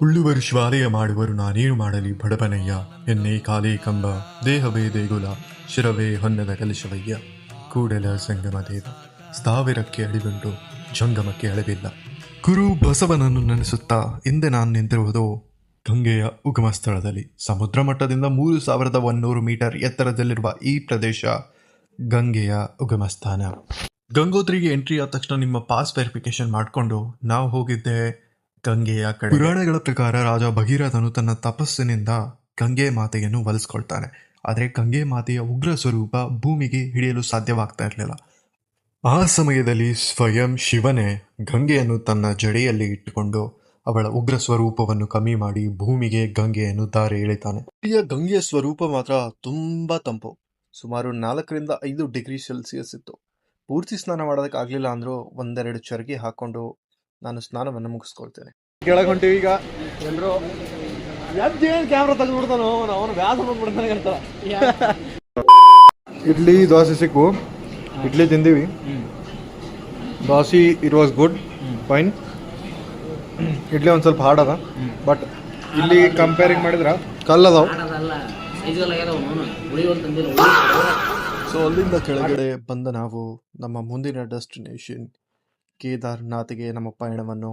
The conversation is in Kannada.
ಉಳ್ಳುವರು ಶ್ವಾಲೆಯ ಮಾಡುವರು ನಾನೇನು ಮಾಡಲಿ ಬಡಬನಯ್ಯ ಎನ್ನೆ ಕಾಲೇ ಕಂಬ ದೇಹವೇ ದೇಗುಲ ಶಿರವೇ ಹೊನ್ನದ ಕಲಶವಯ್ಯ ಕೂಡಲ ಸಂಗಮ ದೇವ ಸ್ಥಾವಿರಕ್ಕೆ ಅಡಿಗುಂಟು ಜಂಗಮಕ್ಕೆ ಅಳವಿಲ್ಲ ಗುರು ಬಸವನನ್ನು ನೆನೆಸುತ್ತಾ ಹಿಂದೆ ನಾನು ನಿಂತಿರುವುದು ಗಂಗೆಯ ಉಗಮ ಸ್ಥಳದಲ್ಲಿ ಸಮುದ್ರ ಮಟ್ಟದಿಂದ 3100 ಮೀಟರ್ ಎತ್ತರದಲ್ಲಿರುವ ಈ ಪ್ರದೇಶ ಗಂಗೆಯ ಉಗಮ ಸ್ಥಾನ. ಗಂಗೋತ್ರಿಗೆ ಎಂಟ್ರಿ ಆದ ತಕ್ಷಣ ನಿಮ್ಮ ಪಾಸ್ ವೆರಿಫಿಕೇಶನ್ ಮಾಡಿಕೊಂಡು ನಾವು ಹೋಗಿದ್ದೆ ಗಂಗೆಯ ಕಡೆ. ಪುರಾಣಗಳ ಪ್ರಕಾರ ರಾಜ ಭಗೀರಥನು ತನ್ನ ತಪಸ್ಸಿನಿಂದ ಗಂಗೆ ಮಾತೆಯನ್ನು ಒಲಿಸ್ಕೊಳ್ತಾನೆ. ಆದರೆ ಗಂಗೆ ಮಾತೆಯ ಉಗ್ರ ಸ್ವರೂಪ ಭೂಮಿಗೆ ಹಿಡಿಯಲು ಸಾಧ್ಯವಾಗ್ತಾ ಇರಲಿಲ್ಲ. ಆ ಸಮಯದಲ್ಲಿ ಸ್ವಯಂ ಶಿವನೇ ಗಂಗೆಯನ್ನು ತನ್ನ ಜಡೆಯಲ್ಲಿ ಇಟ್ಟುಕೊಂಡು ಅವಳ ಉಗ್ರ ಸ್ವರೂಪವನ್ನು ಕಮ್ಮಿ ಮಾಡಿ ಭೂಮಿಗೆ ಗಂಗೆಯನ್ನು ದಾರಿ ಎಳಿತಾನೆ. ಇಲ್ಲಿಯ ಗಂಗೆಯ ಸ್ವರೂಪ ಮಾತ್ರ ತುಂಬಾ ತಂಪು, ಸುಮಾರು 4 ರಿಂದ 5 ಡಿಗ್ರಿ ಸೆಲ್ಸಿಯಸ್ ಇತ್ತು. ಪೂರ್ತಿ ಸ್ನಾನ ಮಾಡೋದಕ್ಕಾಗಲಿಲ್ಲ ಅಂದರೂ 1-2 ಚರ್ಗಿ ಹಾಕೊಂಡು ನಾನು ಸ್ನಾನವನ್ನು ಮುಗಿಸ್ಕೊಳ್ತೇನೆ. ಕೆಳಗೊಂತೀವಿ ಈಗ ಎಲ್ಲರೂ ಎದ್ದೇನು ಕ್ಯಾಮ್ರಾ ತೆಗೆದುಬಿಡ್ತಾನೋ ಅವನು ವ್ಯಾಸ ಬಂದ್ಬಿಡ್ತಾನೆ ಇರ್ತಾರ. ಇಡ್ಲಿ ದೋಸೆ ಸಿಕ್ಕು, ಇಡ್ಲಿ ತಿಂದೀವಿ. Dosa it was good, fine. Idli ಒಂದು ಸ್ವಲ್ಪ ಹಾರ್ಡ್ ಅದ, ಬಟ್ ಇಲ್ಲಿ ಕಂಪೇರಿಂಗ್ ಮಾಡಿದ್ರೆ ಕಲ್ಲದಾವ. ಸೊ ಅಲ್ಲಿಂದ ಕೆಳಗಡೆ ಬಂದ ನಾವು ನಮ್ಮ ಮುಂದಿನ ಡೆಸ್ಟಿನೇಷನ್ ಕೇದಾರ್ನಾಥ್ಗೆ ನಮ್ಮ ಪಯಣವನ್ನು